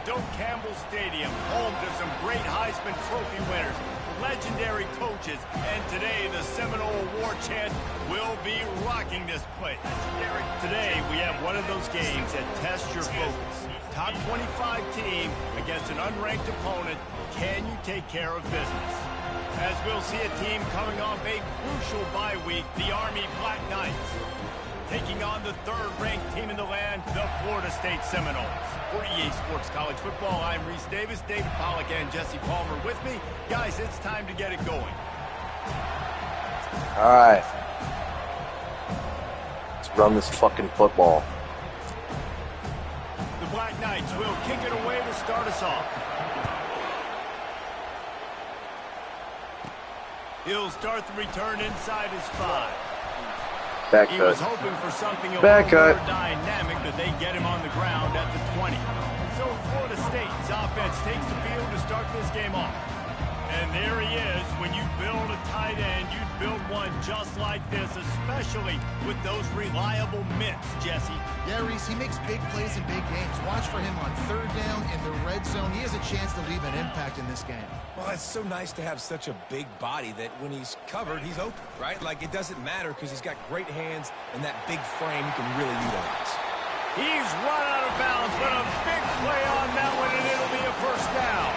Doak Campbell Stadium, home to some great Heisman Trophy winners, legendary coaches, and today the Seminole Award chant will be rocking this place. Today we have one of those games that tests your focus. Top 25 team against an unranked opponent. Can you take care of business? As we'll see a team coming off a crucial bye week, the Army Black Knights, taking on the third-ranked team in the land, the Florida State Seminoles. For EA Sports College Football, I'm Reese Davis, David Pollack, and Jesse Palmer with me. Guys, it's time to get it going. All right. Let's run this fucking football. The Black Knights will kick it away to start us off. He'll start the return inside his 5. Back He cut. was hoping for something a Back little cut. more dynamic, but they get him on the ground at the 20. So Florida State's offense takes the field to start this game off. And there he is. When you build a tight end, you build one just like this, especially with those reliable mitts, Jesse. Yeah, Reese, he makes big plays in big games. Watch for him on third down in the red zone. He has a chance to leave an impact in this game. Well, it's so nice to have such a big body that when he's covered, he's open, right? Like, it doesn't matter because he's got great hands and that big frame he can really utilize. He's run out of bounds, but a big play on that one, and it'll be a first down.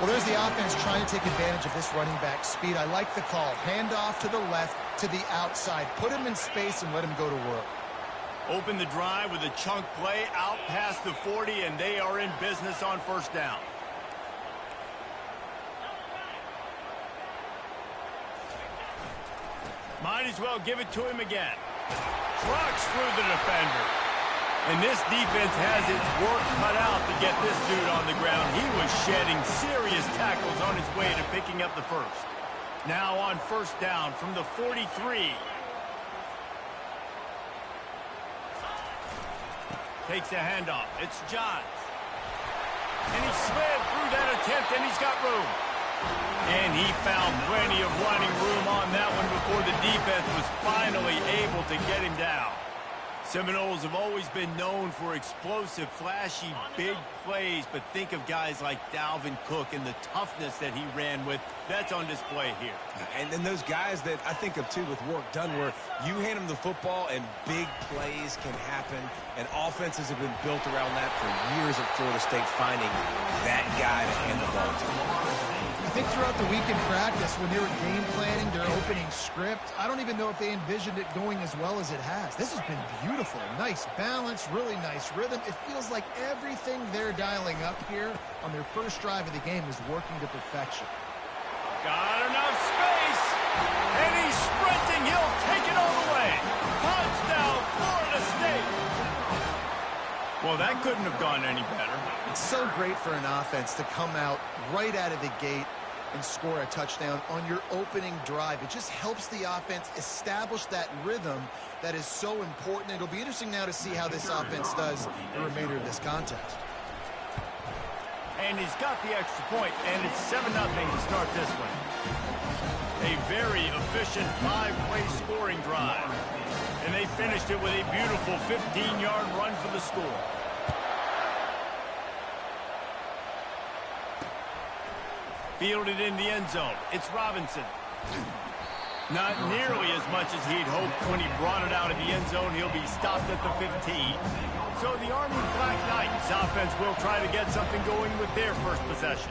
Well, there's the offense trying to take advantage of this running back speed. I like the call. Hand off to the left, to the outside. Put him in space and let him go to work. Open the drive with a chunk play out past the 40, and they are in business on first down. Might as well give it to him again. Trucks through the defender. And this defense has its work cut out to get this dude on the ground. He was shedding serious tackles on his way to picking up the first. Now on first down from the 43. Takes a handoff. It's Johns. And he slid through that attempt, and he's got room. And he found plenty of running room on that one before the defense was finally able to get him down. Seminoles have always been known for explosive, flashy, big plays, but think of guys like Dalvin Cook and the toughness that he ran with. That's on display here. And then those guys that I think of, too, with work done, where you hand them the football and big plays can happen, and offenses have been built around that for years at Florida State, finding that guy to hand the ball to. I think throughout the week in practice, when they were game planning their opening script, I don't even know if they envisioned it going as well as it has. This has been beautiful. Nice balance, really nice rhythm. It feels like everything they're dialing up here on their first drive of the game is working to perfection. Got enough space, and he's sprinting. He'll take it all the way. Touchdown, Florida State. Well, that couldn't have gone any better. It's so great for an offense to come out right out of the gate and score a touchdown on your opening drive. It just helps the offense establish that rhythm that is so important. It'll be interesting now to see how this offense does the remainder of this contest. And he's got the extra point, and it's 7-0 to start this one. A very efficient 5-play scoring drive. And they finished it with a beautiful 15-yard run for the score. Fielded in the end zone. It's Robinson. Not nearly as much as he'd hoped when he brought it out of the end zone. He'll be stopped at the 15. So the Army Black Knights offense will try to get something going with their first possession.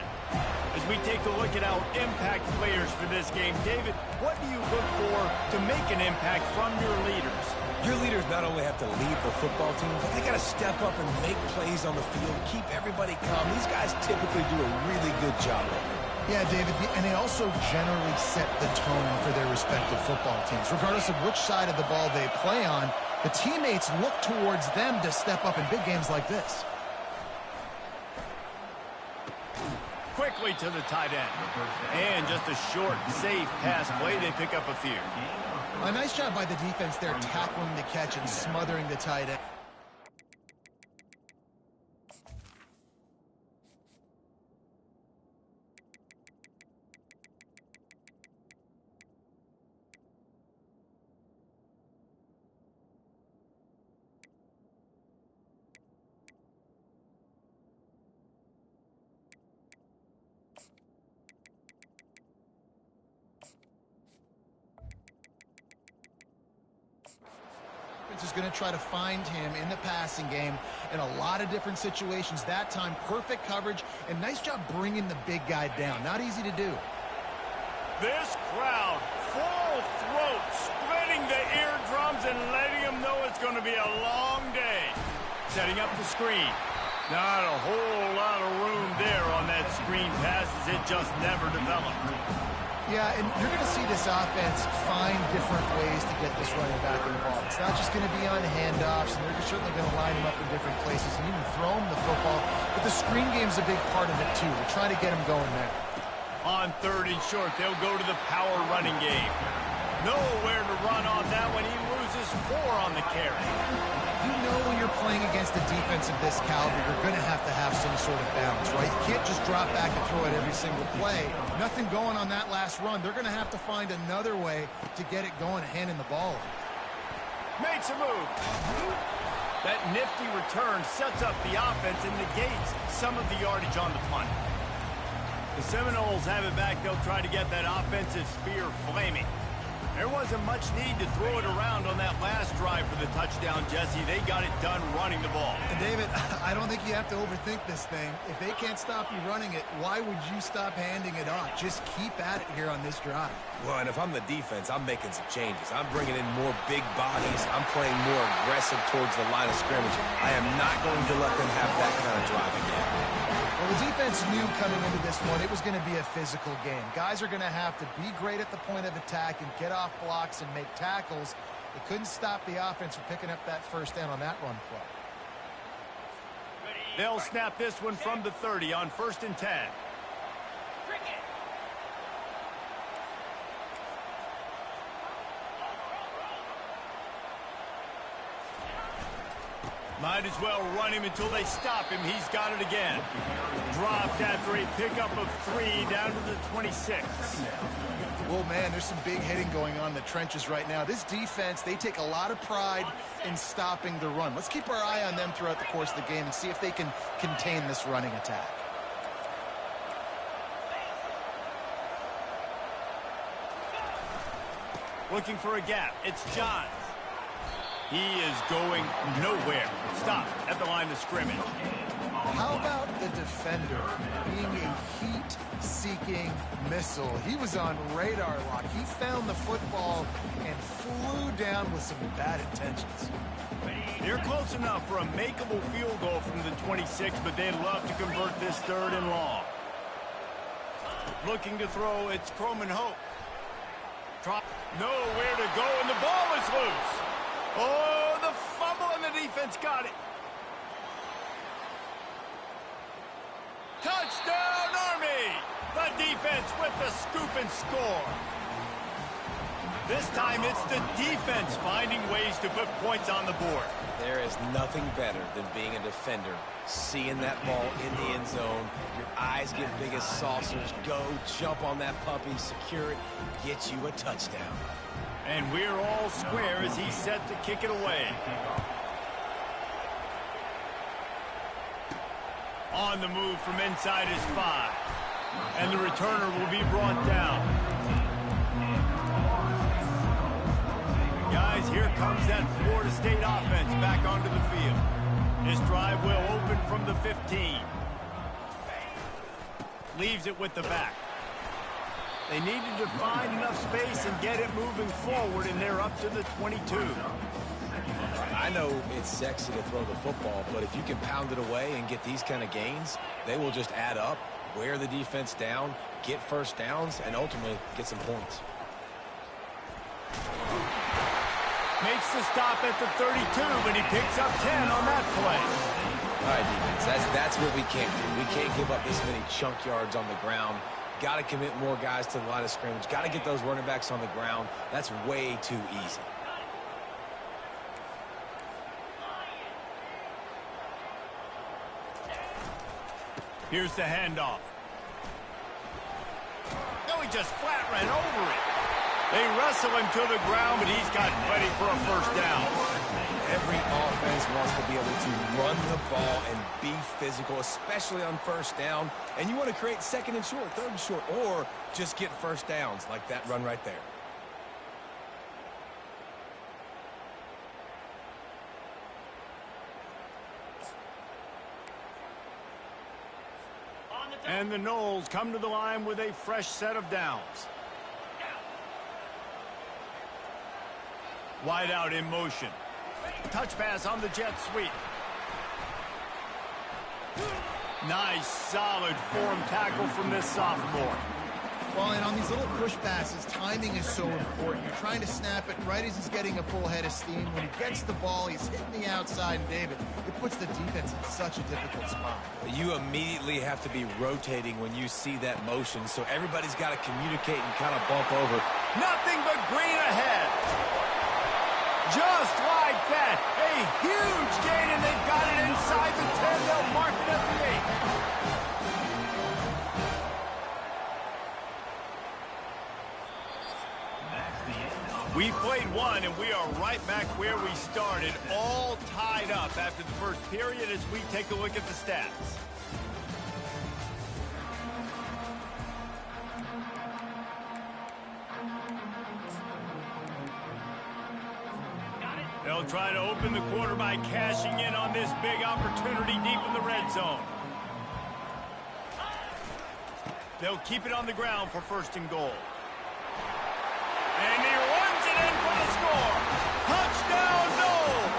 As we take a look at our impact players for this game, David, what do you look for to make an impact from your leaders? Your leaders not only have to lead the football team, but they got to step up and make plays on the field, keep everybody calm. These guys typically do a really good job of it. Yeah, David, and they also generally set the tone for their respective football teams. Regardless of which side of the ball they play on, the teammates look towards them to step up in big games like this. Quickly to the tight end. And just a short, safe pass play. They pick up a few. A nice job by the defense there, tackling the catch and smothering the tight end. is going to try to find him in the passing game in a lot of different situations. That time, perfect coverage, and nice job bringing the big guy down. Not easy to do. This crowd, full throat, splitting the eardrums and letting them know it's going to be a long day. Setting up the screen. Not a whole lot of room there on that screen pass as it just never developed. Yeah, and you're going to see this offense find different ways to get this running back involved. It's not just going to be on handoffs, and they're certainly going to line him up in different places and even throw him the football. But the screen game's a big part of it, too. We're trying to get him going there. On 3rd and short, they'll go to the power running game. Nowhere to run on that one. He loses 4 on the carry. You know when you're playing against a defense of this caliber, you're going to have some sort of balance, right? You can't just drop back and throw it every single play. Nothing going on that last run. They're going to have to find another way to get it going and handing the ball. Makes a move. That nifty return sets up the offense and negates some of the yardage on the punt. The Seminoles have it back. They'll try to get that offensive spear flaming. There wasn't much need to throw it around on that last drive for the touchdown, Jesse. They got it done running the ball. And David, I don't think you have to overthink this thing. If they can't stop you running it, why would you stop handing it off? Just keep at it here on this drive. Well, and if I'm the defense, I'm making some changes. I'm bringing in more big bodies. I'm playing more aggressive towards the line of scrimmage. I am not going to let them have that kind of drive again. Well, the defense knew coming into this one it was going to be a physical game. Guys are going to have to be great at the point of attack and get off blocks and make tackles. They couldn't stop the offense from picking up that first down on that run play. They'll snap this one from the 30 on 1st and 10. Might as well run him until they stop him. He's got it again. Dropped after a pickup of 3 down to the 26. Well, man, there's some big hitting going on in the trenches right now. This defense, they take a lot of pride in stopping the run. Let's keep our eye on them throughout the course of the game and see if they can contain this running attack. Looking for a gap. It's Johns. He is going nowhere. Stop at the line of scrimmage. How about the defender being a heat-seeking missile? He was on radar lock. He found the football and flew down with some bad intentions. They're close enough for a makeable field goal from the 26, but they'd love to convert this 3rd and long. Looking to throw, it's Croman Hope. Nowhere to go, and the ball is loose. Oh, the fumble, and the defense got it. Touchdown, Army! The defense with the scoop and score. This time, it's the defense finding ways to put points on the board. There is nothing better than being a defender. Seeing that ball in the end zone, your eyes get big as saucers. Go, jump on that puppy, secure it, get you a touchdown. And we're all square as he's set to kick it away. On the move from inside his 5. And the returner will be brought down. Guys, here comes that Florida State offense back onto the field. This drive will open from the 15. Leaves it with the back. They needed to find enough space and get it moving forward, and they're up to the 22. I know it's sexy to throw the football, but if you can pound it away and get these kind of gains, they will just add up, wear the defense down, get first downs, and ultimately get some points. Makes the stop at the 32, but he picks up 10 on that play. All right, defense, that's what we can't do. We can't give up this many chunk yards on the ground. Got to commit more guys to the line of scrimmage. Got to get those running backs on the ground. That's way too easy. Here's the handoff. No, he just flat ran over it. They wrestle him to the ground, but he's got plenty for a first down. Every offense wants to be able to run the ball and be physical, especially on first down. And you want to create 2nd and short, 3rd and short, or just get first downs like that run right there. And the Knowles come to the line with a fresh set of downs. Wide out in motion. Touch pass on the jet sweep. Nice, solid form tackle from this sophomore. Well, and on these little push passes, timing is so important. You're trying to snap it right as he's getting a full head of steam. When he gets the ball, he's hitting the outside, and David, it puts the defense in such a difficult spot. You immediately have to be rotating when you see that motion, so everybody's got to communicate and kind of bump over. Nothing but green ahead. Just like that, a huge gain, and they've got it inside the 10. They'll mark it at the 8. We played one, and we are right back where we started, all tied up after the first period as we take a look at the stats. They'll try to open the quarter by cashing in on this big opportunity deep in the red zone. They'll keep it on the ground for first and goal. And he runs it in for the score. Touchdown, Knowles!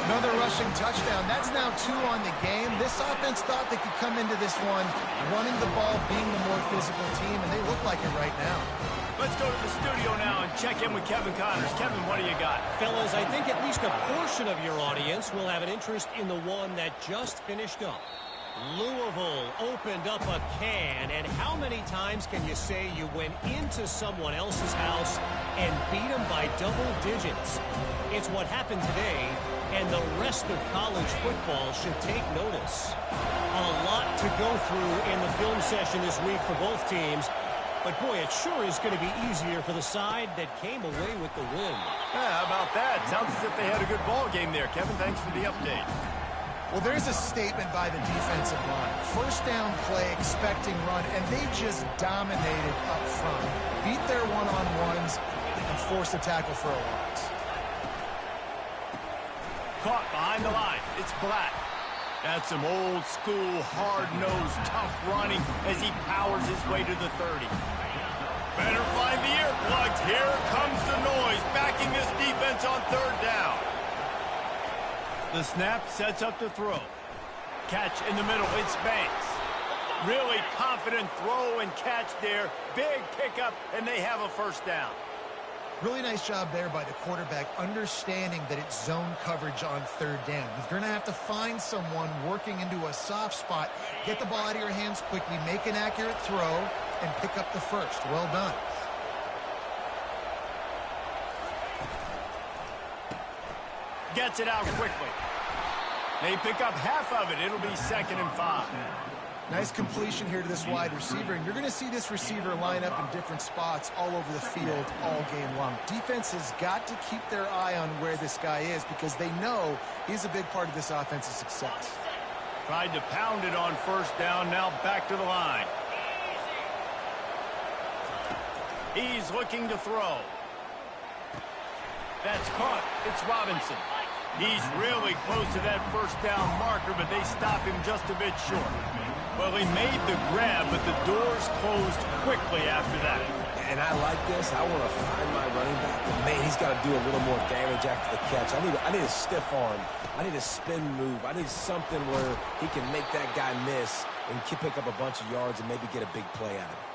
Another rushing touchdown. That's now 2 on the game. This offense thought they could come into this one running the ball, being the more physical team, and they look like it right now. Let's go to the studio now and check in with Kevin Connors. Kevin, what do you got? Fellas, I think at least a portion of your audience will have an interest in the one that just finished up. Louisville opened up a can, and how many times can you say you went into someone else's house and beat them by double digits? It's what happened today, and the rest of college football should take notice. A lot to go through in the film session this week for both teams, but boy, it sure is going to be easier for the side that came away with the win. Yeah, how about that? Sounds as if they had a good ball game there. Kevin, thanks for the update. Well, there's a statement by the defensive line. First down play, expecting run, and they just dominated up front. Beat their one-on-ones and forced a tackle for a loss. Caught behind the line. It's Black. That's some old school, hard-nosed, tough running as he powers his way to the 30. Better find the earplugs. Here comes the noise, backing this defense on third down. The snap sets up the throw. Catch in the middle. It's Banks. Really confident throw and catch there. Big pickup, and they have a first down. Really nice job there by the quarterback, understanding that it's zone coverage on third down. You're going to have to find someone working into a soft spot, get the ball out of your hands quickly, make an accurate throw, and pick up the first. Well done. Gets it out quickly. They pick up half of it. It'll be 2nd and 5. Nice completion here to this wide receiver, and you're going to see this receiver line up in different spots all over the field all game long. Defense has got to keep their eye on where this guy is because they know he's a big part of this offense's success. Tried to pound it on first down, now back to the line. He's looking to throw. That's caught. It's Robinson. He's really close to that first down marker, but they stop him just a bit short. Well, he made the grab, but the doors closed quickly after that. And I like this. I want to find my running back, but man, he's got to do a little more damage after the catch. I need a stiff arm. I need a spin move. I need something where he can make that guy miss and pick up a bunch of yards and maybe get a big play out of it.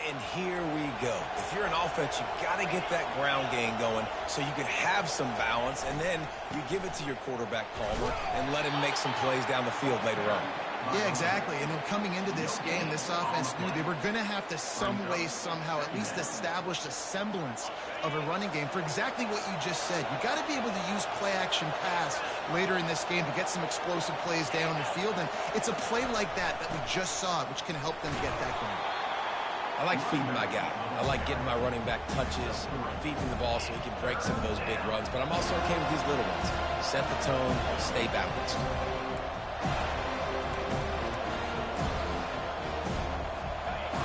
And here we go. If you're an offense, you got to get that ground game going so you can have some balance, and then you give it to your quarterback, Palmer, and let him make some plays down the field later on. Yeah, exactly. And then coming into this game, this offense knew they were going to have to some way, somehow, at least establish a semblance of a running game for exactly what you just said. You got to be able to use play-action pass later in this game to get some explosive plays down the field, and it's a play like that we just saw, which can help them get that going. I like feeding my guy. I like getting my running back touches, feeding the ball so he can break some of those big runs. But I'm also okay with these little ones. Set the tone, stay balanced.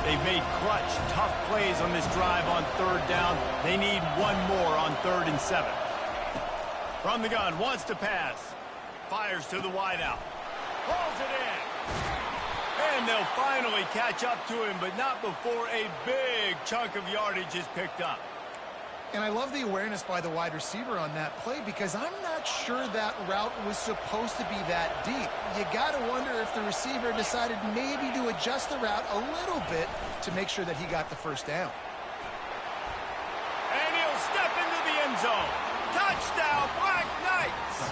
They've made clutch, tough plays on this drive on third down. They need one more on 3rd and 7. From the gun, wants to pass. Fires to the wideout. Pulls it in. And they'll finally catch up to him, but not before a big chunk of yardage is picked up. And I love the awareness by the wide receiver on that play because I'm not sure that route was supposed to be that deep. You got to wonder if the receiver decided maybe to adjust the route a little bit to make sure that he got the first down. And he'll step into the end zone. Touchdown, Black Knights!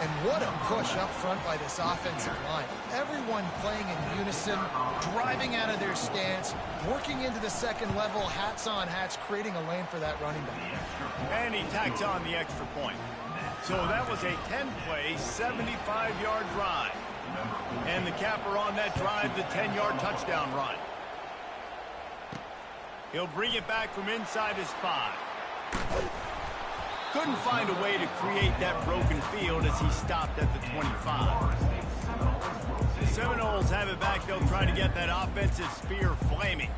And what a push up front by this offensive line. Everyone playing in unison, driving out of their stance, working into the second level, hats on hats, creating a lane for that running back. And he tacks on the extra point. So that was a 10-play, 75-yard drive. And the capper on that drive, the 10-yard touchdown run. He'll bring it back from inside his 5. Couldn't find a way to create that broken field as he stopped at the 25. The Seminoles have it back. They'll try to get that offensive spear flaming.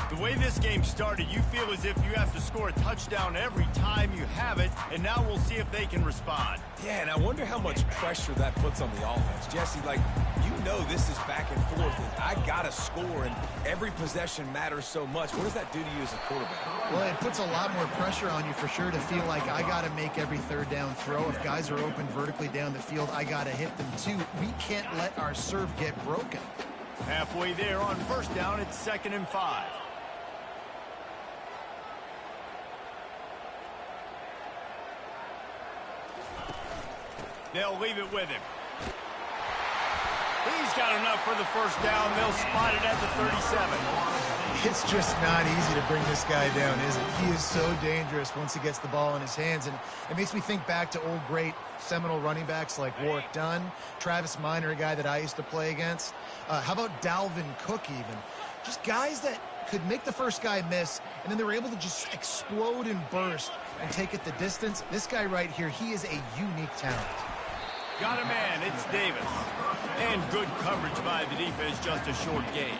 The way this game started, you feel as if you have to score a touchdown every time you have it, and now we'll see if they can respond. Yeah, and I wonder how much pressure that puts on the offense. Jesse, like, you know this is back and forth, and I got to score, and every possession matters so much. What does that do to you as a quarterback? Well, it puts a lot more pressure on you for sure to feel like I got to make every third down throw. If guys are open vertically down the field, I got to hit them too. We can't let our serve get broken. Halfway there on first down, it's 2nd and 5. They'll leave it with him. He's got enough for the first down. They'll spot it at the 37. It's just not easy to bring this guy down, is it? He is so dangerous once he gets the ball in his hands. And it makes me think back to old great Seminole running backs like Warwick Dunn, Travis Minor, a guy that I used to play against. How about Dalvin Cook even? Just guys that could make the first guy miss, and then they were able to just explode and burst and take it the distance. This guy right here, he is a unique talent. Got a man, it's Davis. And good coverage by the defense, just a short gain.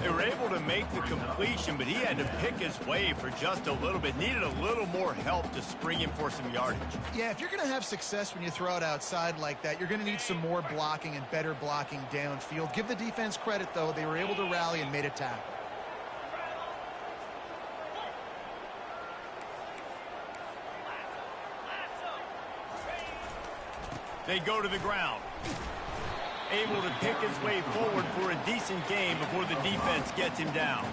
They were able to make the completion, but he had to pick his way for just a little bit. Needed a little more help to spring him for some yardage. Yeah, if you're going to have success when you throw it outside like that, you're going to need some more blocking and better blocking downfield. Give the defense credit, though. They were able to rally and made a tackle. They go to the ground. Able to pick his way forward for a decent game before the defense gets him down.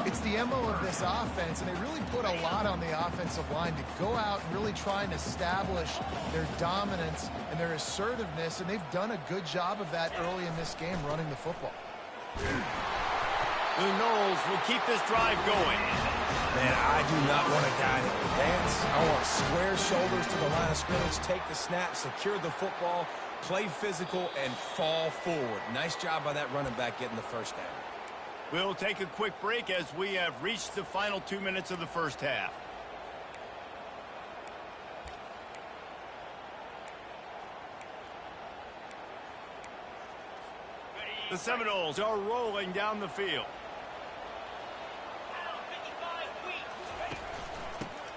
It's the MO of this offense, and they really put a lot on the offensive line to go out and really try and establish their dominance and their assertiveness, and they've done a good job of that early in this game running the football. The Noles will keep this drive going. Man, I do not want a guy that can dance. I want square shoulders to the line of scrimmage, take the snap, secure the football, play physical, and fall forward. Nice job by that running back getting the first down. We'll take a quick break as we have reached the final 2 minutes of the first half. The Seminoles are rolling down the field.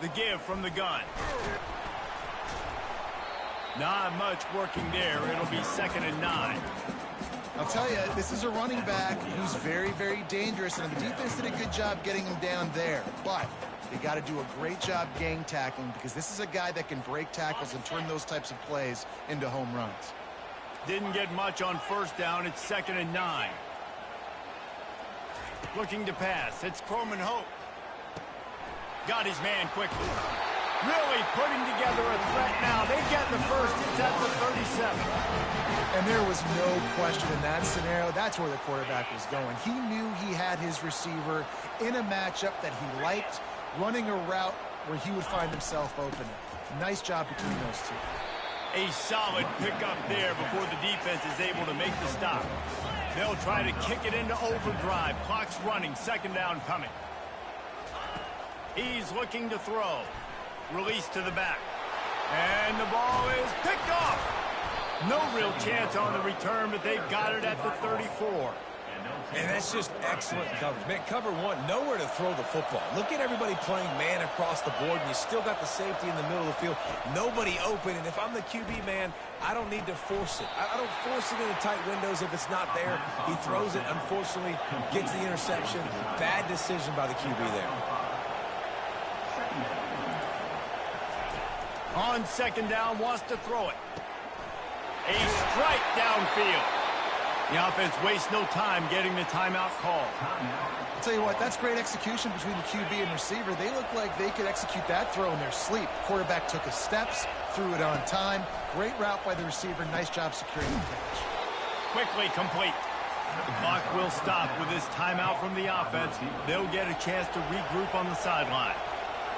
The give from the gun. Not much working there. It'll be 2nd and 9. I'll tell you, this is a running back who's very, very dangerous, and the defense did a good job getting him down there. But they got to do a great job gang tackling because this is a guy that can break tackles and turn those types of plays into home runs. Didn't get much on first down. It's 2nd and 9. Looking to pass. It's Croman Hope. Got his man quickly. Really putting together a threat now. They get the first. It's at the 37. And there was no question in that scenario. That's where the quarterback was going. He knew he had his receiver in a matchup that he liked, running a route where he would find himself open. Nice job between those two. A solid pickup there before the defense is able to make the stop. They'll try to kick it into overdrive. Clock's running. 2nd down coming. He's looking to throw. Release to the back. And the ball is picked off. No real chance on the return, but they've got it at the 34. And that's just excellent coverage. Man, cover one, nowhere to throw the football. Look at everybody playing man across the board, and you still got the safety in the middle of the field. Nobody open, and if I'm the QB, man, I don't need to force it. I don't force it into tight windows if it's not there. He throws it, unfortunately, gets the interception. Bad decision by the QB there. On second down, wants to throw it. A strike downfield. The offense wastes no time getting the timeout call. I'll tell you what, that's great execution between the QB and receiver. They look like they could execute that throw in their sleep. Quarterback took his steps, threw it on time. Great route by the receiver. Nice job securing the catch. Quickly complete. The clock will stop with this timeout from the offense. They'll get a chance to regroup on the sideline.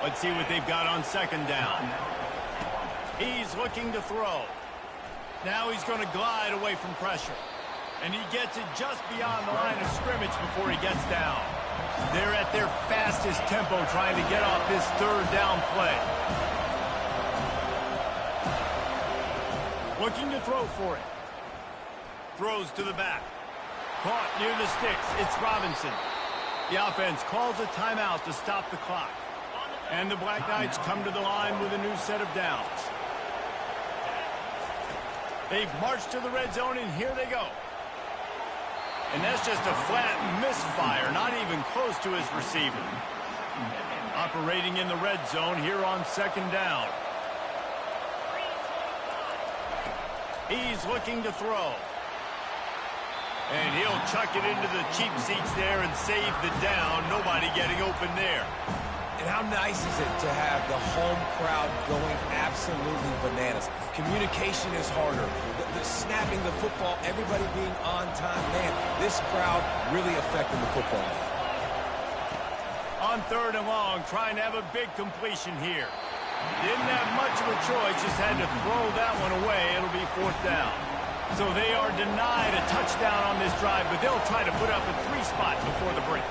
Let's see what they've got on second down. He's looking to throw. Now he's going to glide away from pressure. And he gets it just beyond the line of scrimmage before he gets down. They're at their fastest tempo trying to get off this third down play. Looking to throw for it. Throws to the back. Caught near the sticks. It's Robinson. The offense calls a timeout to stop the clock. And the Black Knights come to the line with a new set of downs. They've marched to the red zone, and here they go. And that's just a flat misfire, not even close to his receiver. Operating in the red zone here on second down. He's looking to throw. And he'll chuck it into the cheap seats there and save the down. Nobody getting open there. And how nice is it to have the home crowd going absolutely bananas? Communication is harder. The snapping the football, everybody being on time. Man, this crowd really affecting the football. On third and long, trying to have a big completion here. Didn't have much of a choice, just had to throw that one away. It'll be fourth down. So they are denied a touchdown on this drive, but they'll try to put up a 3-spot before the break.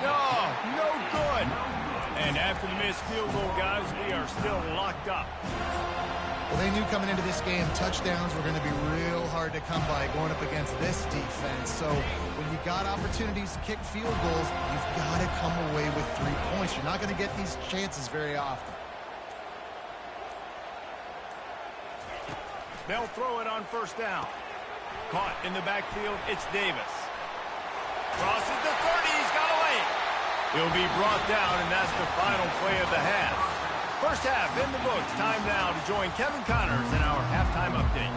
No good. And after the missed field goal, guys, we are still locked up. Well, they knew coming into this game touchdowns were going to be real hard to come by going up against this defense. So when you got opportunities to kick field goals, you've got to come away with 3 points. You're not going to get these chances very often. They'll throw it on first down. Caught in the backfield, it's Davis. Crosses the 30, he's got away. He'll be brought down, and that's the final play of the half. First half in the books. Time now to join Kevin Connors in our halftime update.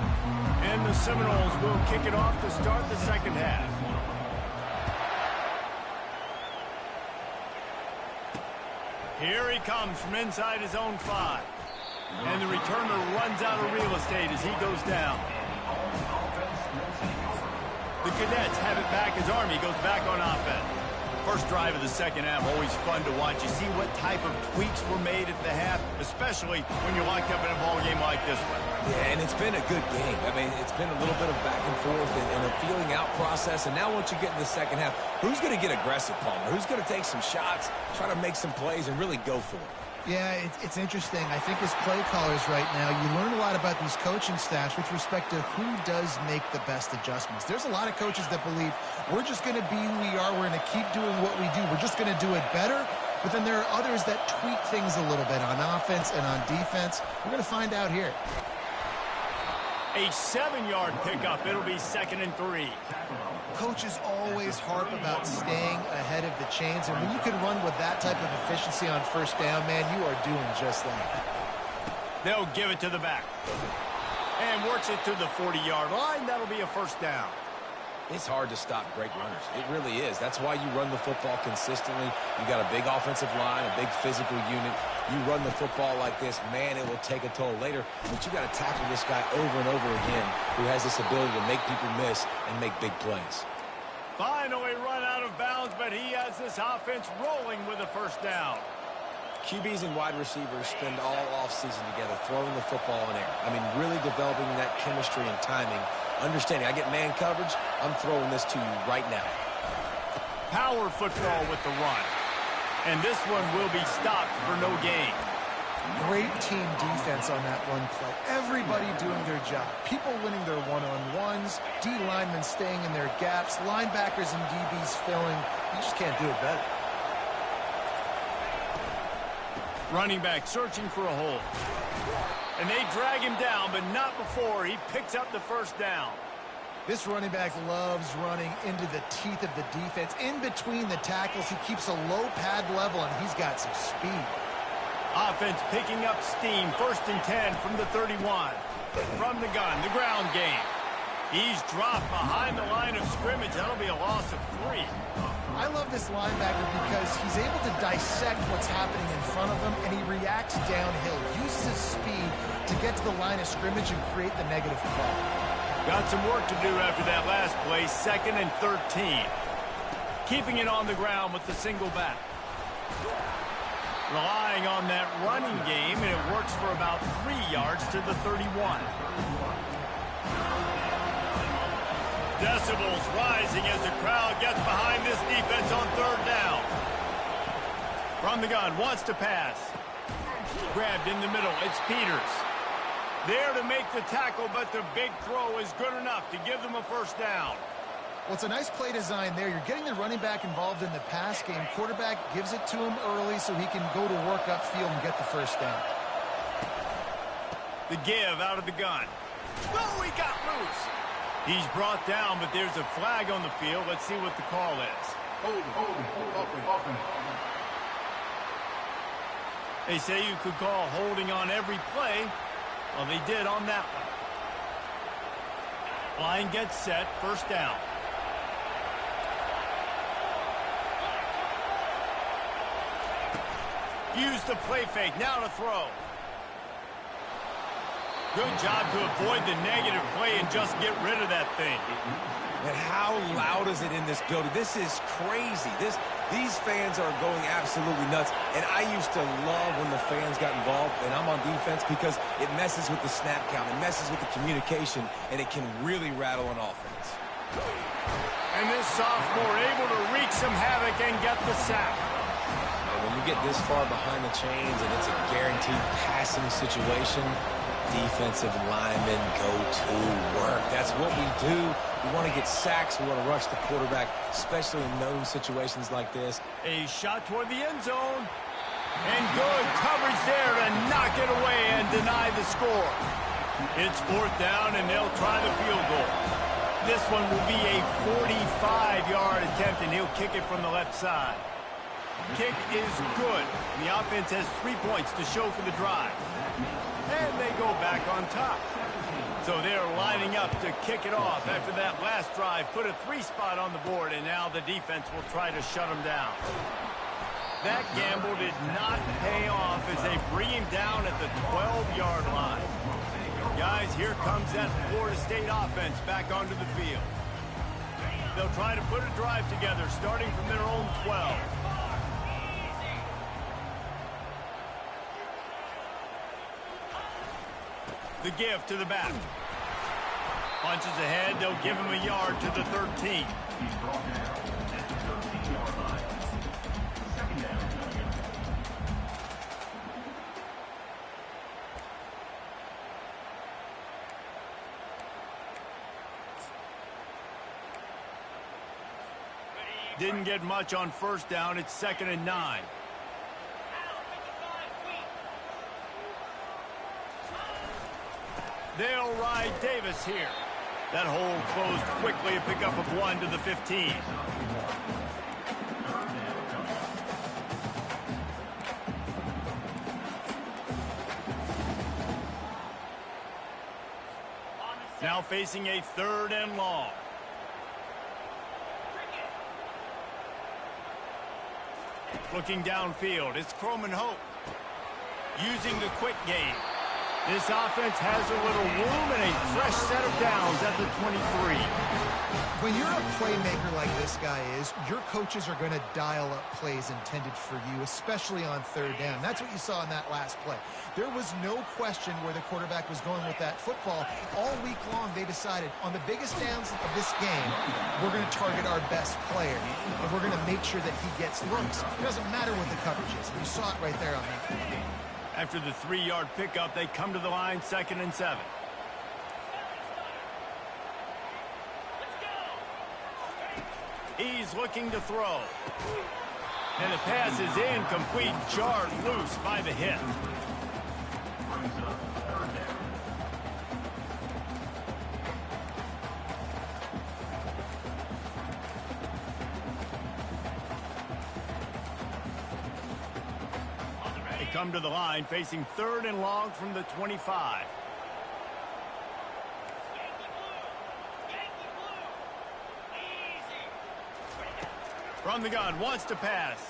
And the Seminoles will kick it off to start the second half. Here he comes from inside his own 5. And the returner runs out of real estate as he goes down. The Cadets have it back as Army goes back on offense. First drive of the second half, always fun to watch. You see what type of tweaks were made at the half, especially when you're locked up in a ball game like this one. Yeah, and it's been a good game. I mean, it's been a little bit of back and forth and a feeling out process. And now once you get in the second half, who's going to get aggressive, Palmer? Who's going to take some shots, try to make some plays, and really go for it? Yeah, it's interesting. I think as play callers right now, you learn a lot about these coaching staffs with respect to who does make the best adjustments. There's a lot of coaches that believe we're just going to be who we are. We're going to keep doing what we do. We're just going to do it better. But then there are others that tweak things a little bit on offense and on defense. We're going to find out here. A 7-yard pickup. It'll be 2nd and 3. Coaches always harp about staying ahead of the chains, and when you can run with that type of efficiency on first down, man, you are doing just that. They'll give it to the back. And works it to the 40-yard line. That'll be a first down. It's hard to stop great runners. It really is. That's why you run the football consistently. You got a big offensive line, a big physical unit. You run the football like this, man, it will take a toll later. But you got to tackle this guy over and over again who has this ability to make people miss and make big plays. Finally run out of bounds, but he has this offense rolling with a first down. QBs and wide receivers spend all offseason together throwing the football in air. I mean, really developing that chemistry and timing. Understanding, I get man coverage, I'm throwing this to you right now. Power football with the run. And this one will be stopped for no gain. Great team defense on that one play. Everybody doing their job. People winning their one-on-ones, D linemen staying in their gaps, linebackers and DBs filling. You just can't do it better. Running back searching for a hole. And they drag him down, but not before he picks up the first down. This running back loves running into the teeth of the defense. In between the tackles, he keeps a low pad level, and he's got some speed. Offense picking up steam. 1st and 10 from the 31. From the gun, the ground game. He's dropped behind the line of scrimmage. That'll be a loss of 3. I love this linebacker because he's able to dissect what's happening in front of him, and he reacts downhill, uses his speed to get to the line of scrimmage and create the negative call. Got some work to do after that last play. 2nd and 13. Keeping it on the ground with the single back. Relying on that running game, and it works for about 3 yards to the 31. Decibels rising as the crowd gets behind this defense on 3rd down. From the gun, wants to pass. Grabbed in the middle, it's Peters. There to make the tackle, but the big throw is good enough to give them a 1st down. Well, it's a nice play design there. You're getting the running back involved in the pass game. Quarterback gives it to him early so he can go to work upfield and get the 1st down. The give out of the gun. Oh, he got loose. He's brought down, but there's a flag on the field. Let's see what the call is. Open. They say you could call holding on every play. Well, they did on that one. Line gets set. 1st down. Use the play fake. Now to throw. Good job to avoid the negative play and just get rid of that thing. And how loud is it in this building? This is crazy. These fans are going absolutely nuts. And I used to love when the fans got involved, and I'm on defense, because it messes with the snap count. It messes with the communication, and it can really rattle an offense. And this sophomore able to wreak some havoc and get the sack. And when you get this far behind the chains and it's a guaranteed passing situation, defensive linemen go to work. That's what we do. We want to get sacks. We want to rush the quarterback, especially in those situations like this. A shot toward the end zone. And good coverage there to knock it away and deny the score. It's 4th down, and they'll try the field goal. This one will be a 45-yard attempt, and he'll kick it from the left side. Kick is good. The offense has 3 points to show for the drive. And they go back on top. So they're lining up to kick it off after that last drive. Put a 3 spot on the board, and now the defense will try to shut them down. That gamble did not pay off as they bring him down at the 12-yard line. Guys, here comes that Florida State offense back onto the field. They'll try to put a drive together starting from their own 12. The give to the back. Punches ahead. They'll give him a yard to the 13. Didn't get much on 1st down. It's 2nd and 9. They'll ride Davis here. That hole closed quickly. A pickup of 1 to the 15. Now facing a 3rd and long. Looking downfield, it's Croman Hope. Using the quick game. This offense has a little room and a fresh set of downs at the 23. When you're a playmaker like this guy is, your coaches are going to dial up plays intended for you, especially on 3rd down. That's what you saw in that last play. There was no question where the quarterback was going with that football. All week long, they decided on the biggest downs of this game, we're going to target our best player, and we're going to make sure that he gets looks. It doesn't matter what the coverage is. You saw it right there on that. After the 3-yard pickup, they come to the line, 2nd and 7. He's looking to throw. And the pass is incomplete, jarred loose by the hit. They come to the line, facing 3rd and long from the 25. From the gun, wants to pass.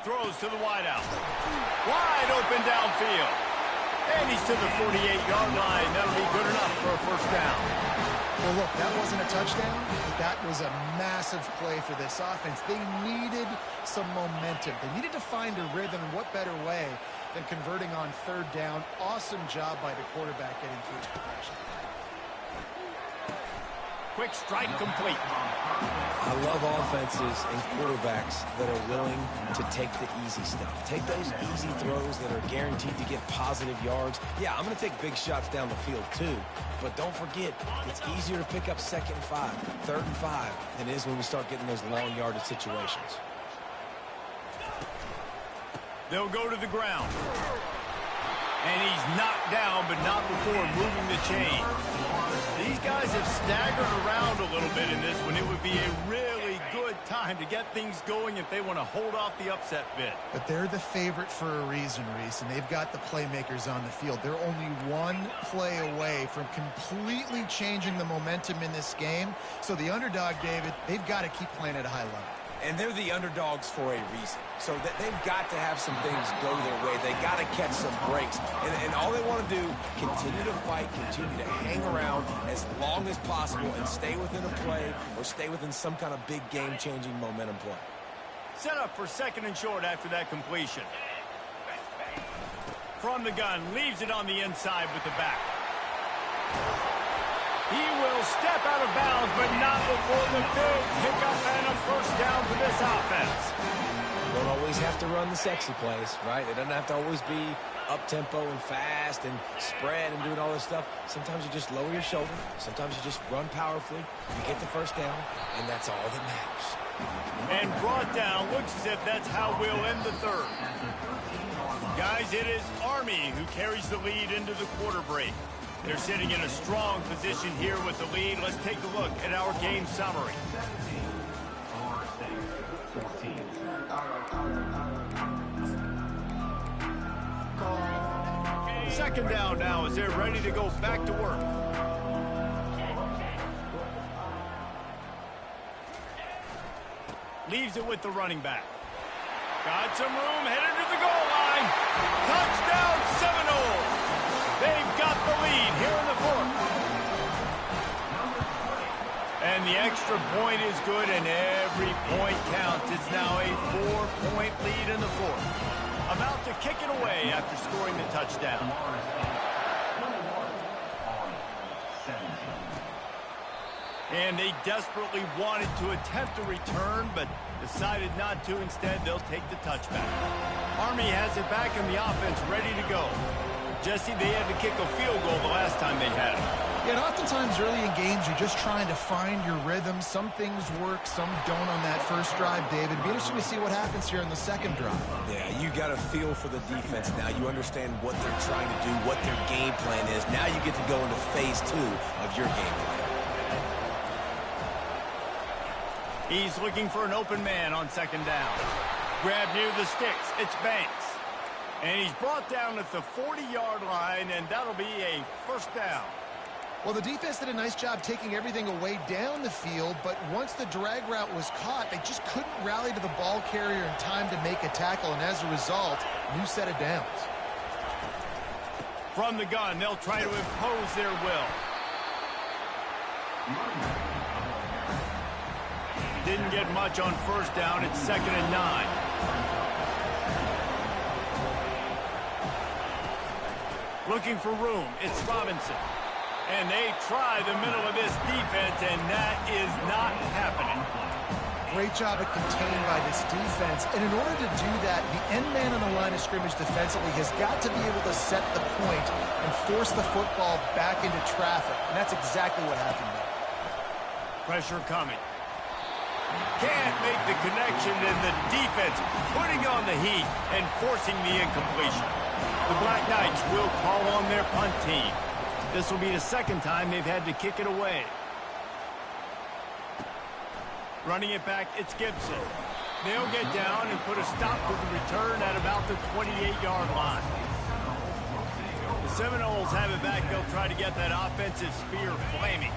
Throws to the wideout. Wide open downfield. And he's to the 48-yard line. That'll be good enough for a 1st down. Well, look, that wasn't a touchdown, but that was a massive play for this offense. They needed some momentum. They needed to find a rhythm, and what better way than converting on 3rd down. Awesome job by the quarterback getting through his progression. Quick strike complete. I love offenses and quarterbacks that are willing to take the easy stuff. Take those easy throws that are guaranteed to get positive yards. Yeah, I'm going to take big shots down the field too, but don't forget, it's easier to pick up 2nd and 5, 3rd and 5 than it is when we start getting those long yardage situations. They'll go to the ground. And he's knocked down, but not before moving the chain. These guys have staggered around a little bit in this one. It would be a really good time to get things going if they want to hold off the upset bid. But they're the favorite for a reason, Reese, and they've got the playmakers on the field. They're only one play away from completely changing the momentum in this game. So the underdog, David, they've got to keep playing at a high level. And they're the underdogs for a reason. So that they've got to have some things go their way. They got to catch some breaks. And all they want to do, continue to fight, continue to hang around as long as possible and stay within a play or stay within some kind of big game-changing momentum play. Set up for 2nd and short after that completion. From the gun, leaves it on the inside with the back. He will step out of bounds, but not before the big pickup and a 1st down for this offense. You don't always have to run the sexy plays, right? It doesn't have to always be up-tempo and fast and spread and doing all this stuff. Sometimes you just lower your shoulder. Sometimes you just run powerfully. You get the 1st down, and that's all that matters. And brought down. Looks as if that's how we'll end the 3rd. Guys, it is Army who carries the lead into the quarter break. They're sitting in a strong position here with the lead. Let's take a look at our game summary. Second down now as they're ready to go back to work. Leaves it with the running back. Got some room, headed to the goal line. Touchdown Seminoles! They've got the lead here in the 4th. And the extra point is good, and every point counts. It's now a 4-point lead in the 4th. About to kick it away after scoring the touchdown. And they desperately wanted to attempt a return, but decided not to. Instead, they'll take the touchback. Army has it back in the offense, ready to go. Jesse, they had to kick a field goal the last time they had it. Yeah, and oftentimes early in games, you're just trying to find your rhythm. Some things work, some don't on that 1st drive, David. It'd be interesting to see what happens here in the 2nd drive. Yeah, you got a feel for the defense now. You understand what they're trying to do, what their game plan is. Now you get to go into phase 2 of your game plan. He's looking for an open man on 2nd down. Grab near the sticks. It's Banks. And he's brought down at the 40-yard line, and that'll be a 1st down. Well, the defense did a nice job taking everything away down the field, but once the drag route was caught, they just couldn't rally to the ball carrier in time to make a tackle, and as a result, new set of downs. From the gun, they'll try to impose their will. Didn't get much on 1st down. It's 2nd and 9. Looking for room. It's Robinson. And they try the middle of this defense, and that is not happening. great job of contained by this defense. And in order to do that, the end man on the line of scrimmage defensively has got to be able to set the point and force the football back into traffic. And that's exactly what happened there. Pressure coming. Can't make the connection, and the defense putting on the heat and forcing the incompletion. The Black Knights will call on their punt team. This will be the second time they've had to kick it away. Running it back, it's Gibson. They'll get down and put a stop to the return at about the 28-yard line. The Seminoles have it back. They'll try to get that offensive spear flaming.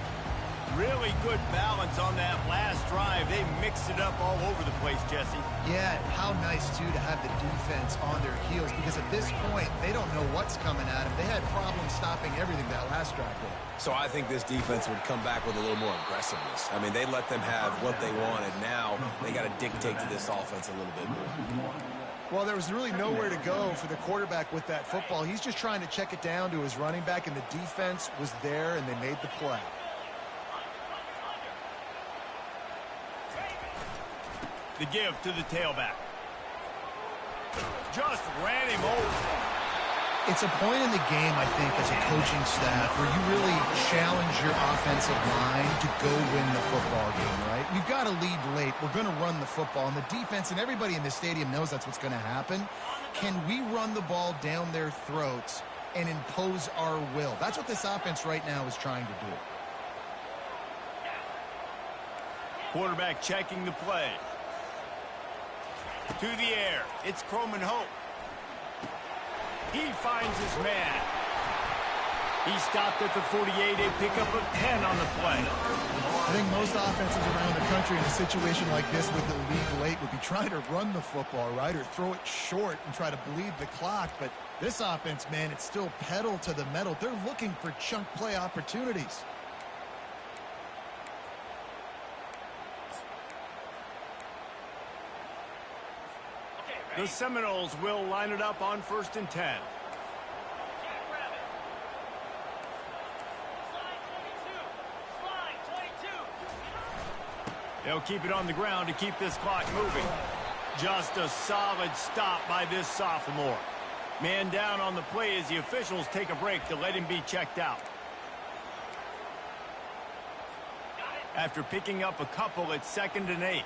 Really good balance on that last drive. They mixed it up all over the place, Jesse. Yeah, how nice, too, to have the defense on their heels, because at this point, they don't know what's coming at them. They had problems stopping everything that last drive did. So I think this defense would come back with a little more aggressiveness. I mean, they let them have what they wanted. Now they got to dictate to this offense a little bit more. Well, there was really nowhere to go for the quarterback with that football. He's just trying to check it down to his running back, and the defense was there, and they made the play. The give to the tailback. Just ran him over. It's a point in the game, I think, as a coaching staff where you really challenge your offensive line to go win the football game, right? You've got to lead late. We're going to run the football, and the defense and everybody in the stadium knows that's what's going to happen. Can we run the ball down their throats and impose our will? That's what this offense right now is trying to do. Quarterback checking the play. To the air, it's Croman Hope. He finds his man. He stopped at the 48, a pickup of 10 on the play. I think most offenses around the country in a situation like this with the lead late would be trying to run the football, right, or throw it short and try to bleed the clock. But this offense, man, it's still pedal to the metal. They're looking for chunk play opportunities. The Seminoles will line it up on 1st and 10. They'll keep it on the ground to keep this clock moving. Just a solid stop by this sophomore. Man down on the play as the officials take a break to let him be checked out. After picking up a couple, it's 2nd and 8.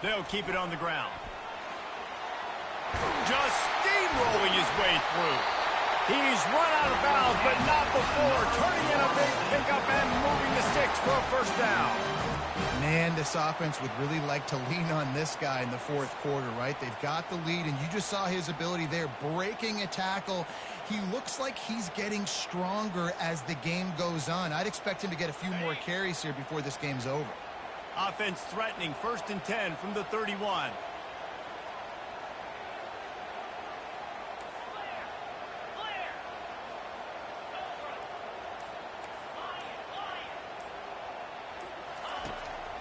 They'll keep it on the ground. Just steamrolling his way through. He's run out of bounds, but not before turning in a big pickup and moving the sticks for a 1st down. Man, this offense would really like to lean on this guy in the 4th quarter, right? They've got the lead, and you just saw his ability there, breaking a tackle. He looks like he's getting stronger as the game goes on. I'd expect him to get a few more carries here before this game's over. Offense threatening, 1st and 10 from the 31.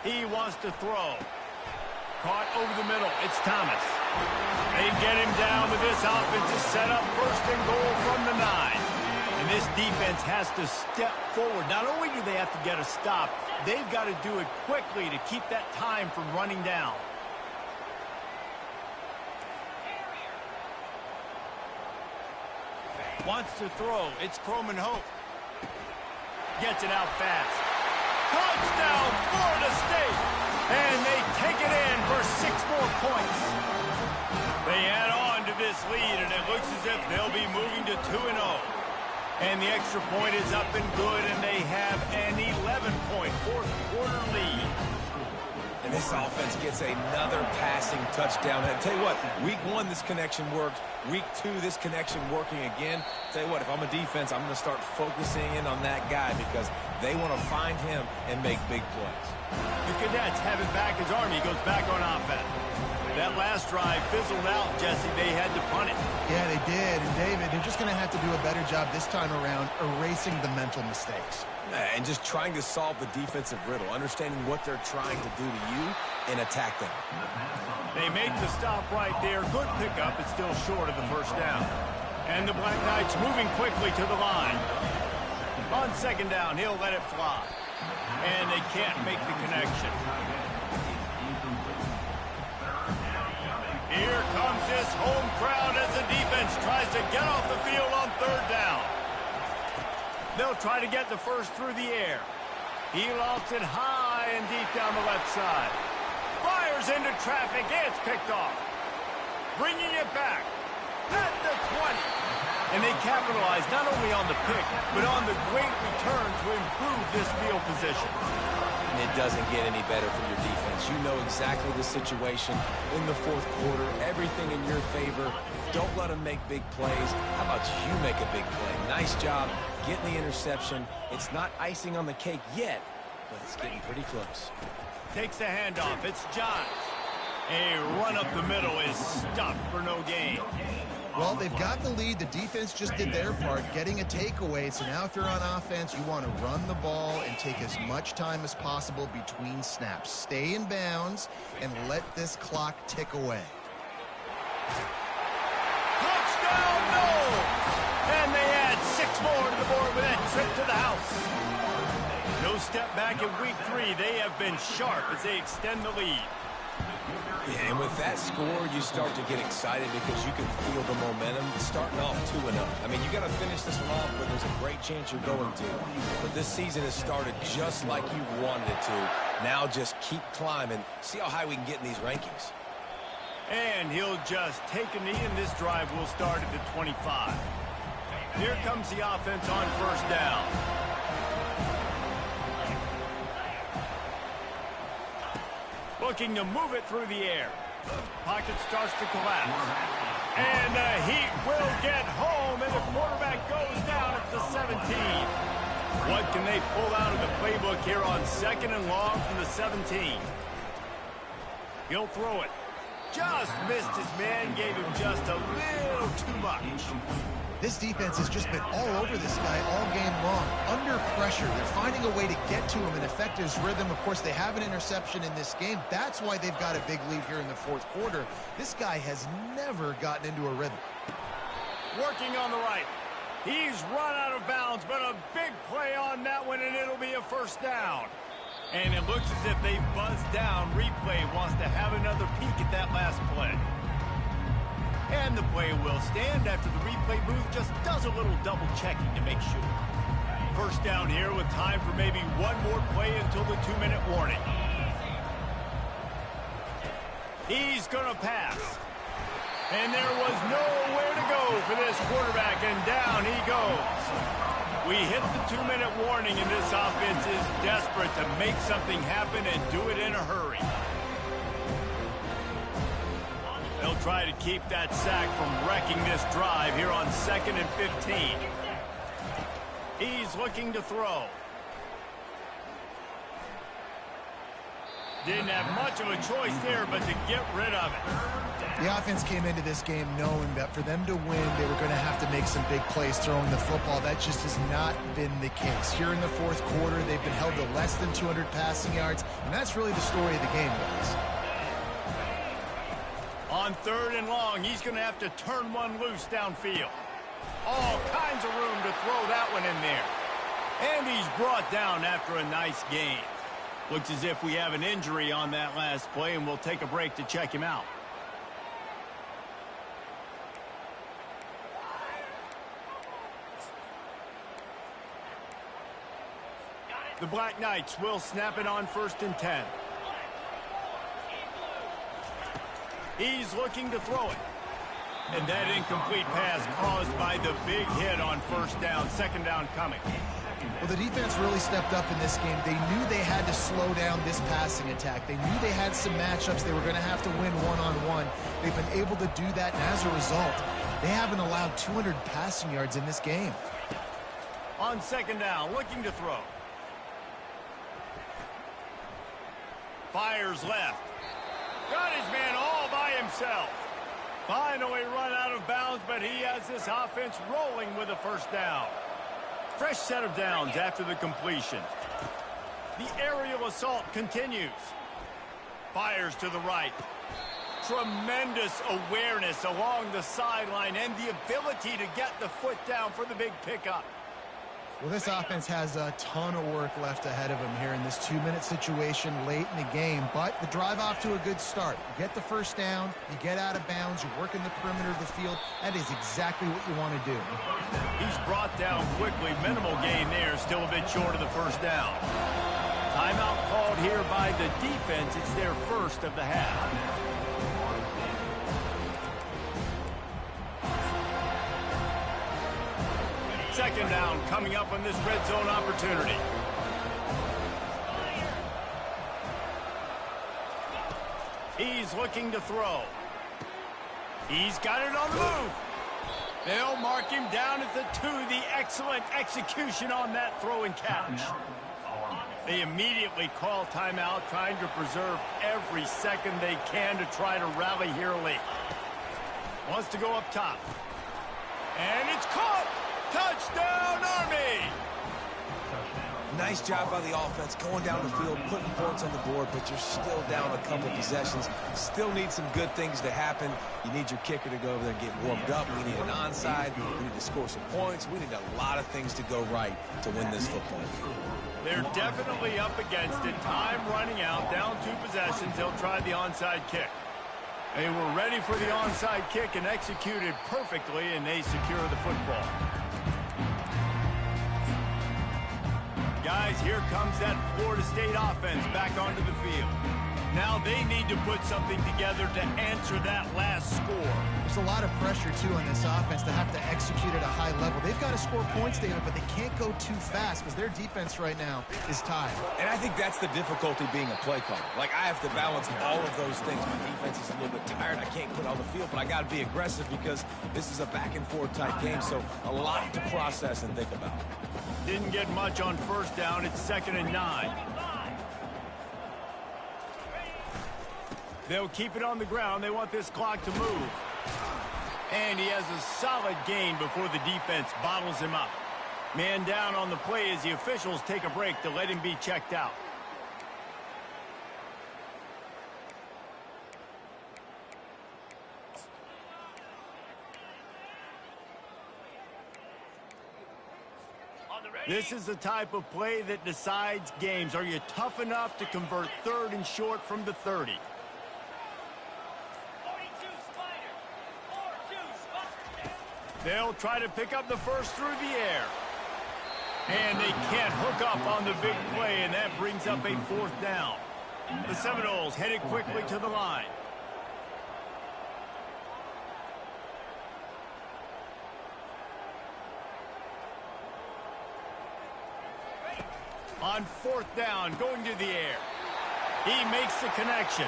He wants to throw. Caught over the middle. It's Thomas. They get him down with this offense to set up 1st and goal from the 9. And this defense has to step forward. Not only do they have to get a stop, they've got to do it quickly to keep that time from running down. Wants to throw. It's Croman Hope. Gets it out fast. Touchdown, Florida State. And they take it in for 6 more points. They add on to this lead, and it looks as if they'll be moving to 2-0. And the extra point is up and good, and they have an 11-point 4th quarter lead. And this offense gets another passing touchdown. And I tell you what, week 1, this connection worked. Week 2, this connection working again. Tell you what, if I'm a defense, I'm going to start focusing in on that guy because they want to find him and make big plays. The Cadets have it back as Army goes back on offense. That last drive fizzled out, Jesse. They had to punt it. Yeah, they did. And, David, they're just going to have to do a better job this time around erasing the mental mistakes. And just trying to solve the defensive riddle, understanding what they're trying to do to you and attack them. They make the stop right there. Good pickup. It's still short of the first down. And the Black Knights moving quickly to the line. On second down, he'll let it fly. And they can't make the connection. Here comes this home crowd as the defense tries to get off the field on third down. They'll try to get the first through the air. He lofts it high and deep down the left side. Fires into traffic. It's picked off. Bringing it back at the 20. And they capitalize not only on the pick, but on the great return to improve this field position. And it doesn't get any better for your defense. You know exactly the situation in the fourth quarter. Everything in your favor. Don't let them make big plays. How about you make a big play? Nice job getting the interception. It's not icing on the cake yet, but it's getting pretty close. Takes the handoff. It's Johns. A run up the middle is stuffed for no gain. Well, they've got the lead. The defense just did their part, getting a takeaway. So now if you're on offense, you want to run the ball and take as much time as possible between snaps. Stay in bounds and let this clock tick away. Touchdown, no! And they add 6 more to the board with that trip to the house. No step back in week 3. They have been sharp as they extend the lead. Yeah, and with that score, you start to get excited because you can feel the momentum starting off 2-0. I mean, you got to finish this one off, but there's a great chance you're going to. But this season has started just like you wanted it to. Now just keep climbing. See how high we can get in these rankings. And he'll just take a knee, and this drive will start at the 25. Here comes the offense on first down. Looking to move it through the air. Pocket starts to collapse. And the Heat will get home, and the quarterback goes down at the 17. What can they pull out of the playbook here on second and long from the 17? He'll throw it. Just missed his man, gave him just a little too much. This defense has just been all over this guy all game long. Under pressure, they're finding a way to get to him and affect his rhythm. Of course, they have an interception in this game. That's why they've got a big lead here in the fourth quarter. This guy has never gotten into a rhythm. Working on the right. He's run out of bounds, but a big play on that one, and it'll be a first down. And it looks as if they've buzzed down. Replay wants to have another peek at that last play. And the play will stand after the replay booth just does a little double checking to make sure. First down here with time for maybe one more play until the 2-minute warning. He's going to pass. And there was nowhere to go for this quarterback, and down he goes. We hit the 2-minute warning, and this offense is desperate to make something happen and do it in a hurry. They'll try to keep that sack from wrecking this drive here on 2nd and 15. He's looking to throw. Didn't have much of a choice there, but to get rid of it. The offense came into this game knowing that for them to win, they were going to have to make some big plays throwing the football. That just has not been the case. Here in the fourth quarter, they've been held to less than 200 passing yards, and that's really the story of the game, guys. On 3rd and long, he's going to have to turn one loose downfield. All kinds of room to throw that one in there. And he's brought down after a nice gain. Looks as if we have an injury on that last play, and we'll take a break to check him out. The Black Knights will snap it on 1st and 10. He's looking to throw it. And that incomplete pass caused by the big hit on first down, 2nd down coming. Well, the defense really stepped up in this game. They knew they had to slow down this passing attack. They knew they had some matchups they were going to have to win one-on-one. They've been able to do that, and as a result, they haven't allowed 200 passing yards in this game. On 2nd down, looking to throw. Fires left. Got his man all by himself. Finally run out of bounds, but he has this offense rolling with a first down. Fresh set of downs after the completion. The aerial assault continues. Fires to the right. Tremendous awareness along the sideline and the ability to get the foot down for the big pickup. Well, this offense has a ton of work left ahead of them here in this 2-minute situation late in the game, but the drive off to a good start. You get the first down, you get out of bounds, you work in the perimeter of the field. That is exactly what you want to do. He's brought down quickly. Minimal gain there, still a bit short of the first down. Timeout called here by the defense. It's their first of the half. Second down coming up on this red zone opportunity. He's looking to throw. He's got it on the move. They'll mark him down at the 2. The excellent execution on that throw and catch. They immediately call timeout, trying to preserve every second they can to try to rally here late. Wants to go up top. And it's caught! Touchdown, Army! Nice job by the offense going down the field, putting points on the board, but you're still down a couple possessions. Still need some good things to happen. You need your kicker to go over there and get warmed up. We need an onside. We need to score some points. We need a lot of things to go right to win this football game. They're definitely up against it. Time running out, down 2 possessions. They'll try the onside kick. They were ready for the onside kick and executed perfectly, and they secure the football. Guys, here comes that Florida State offense back onto the field. Now they need to put something together to answer that last score. There's a lot of pressure, too, on this offense to have to execute at a high level. They've got to score points, David, but they can't go too fast because their defense right now is tied. And I think that's the difficulty being a play caller. Like, I have to balance all of those things. My defense is a little bit tired. I can't put on the field, but I got to be aggressive because this is a back-and-forth type game, so a lot to process and think about. Didn't get much on first down. It's 2nd and 9. They'll keep it on the ground. They want this clock to move. And he has a solid gain before the defense bottles him up. Man down on the play as the officials take a break to let him be checked out. This is the type of play that decides games. Are you tough enough to convert 3rd and short from the 30? They'll try to pick up the first through the air. And they can't hook up on the big play, and that brings up a 4th down. The Seminoles headed quickly to the line. On 4th down, going to the air. He makes the connection.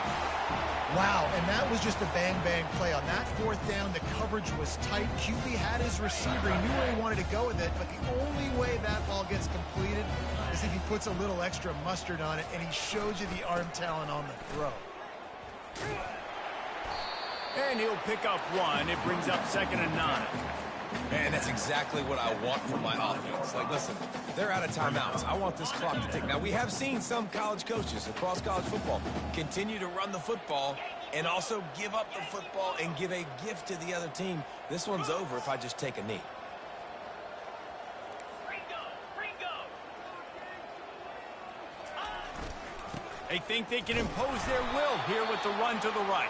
Wow, and that was just a bang-bang play. On that 4th down, the coverage was tight. QB had his receiver. He knew where he wanted to go with it, but the only way that ball gets completed is if he puts a little extra mustard on it, and he shows you the arm talent on the throw. And he'll pick up 1. It brings up 2nd and 9. Man, that's exactly what I want from my offense. Like, listen, they're out of timeouts. I want this clock to tick. Now, we have seen some college coaches across college football continue to run the football and also give up the football and give a gift to the other team. This one's over if I just take a knee. They think they can impose their will here with the run to the right.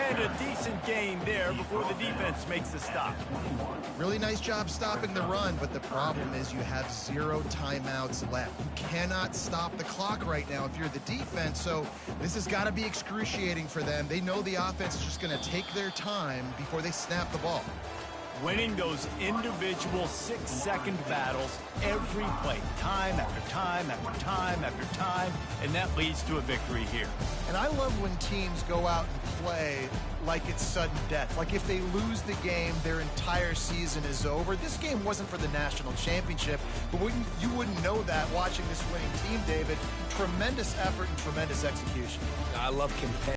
And a decent gain there before the defense makes the stop. Really nice job stopping the run, but the problem is you have 0 timeouts left. You cannot stop the clock right now if you're the defense, so this has got to be excruciating for them. They know the offense is just going to take their time before they snap the ball. Winning those individual 6-second battles every play, time after time after time after time, and that leads to a victory here. And I love when teams go out and play like it's sudden death. Like if they lose the game, their entire season is over. This game wasn't for the national championship, but you wouldn't know that watching this winning team, David. Tremendous effort and tremendous execution. I love competitive.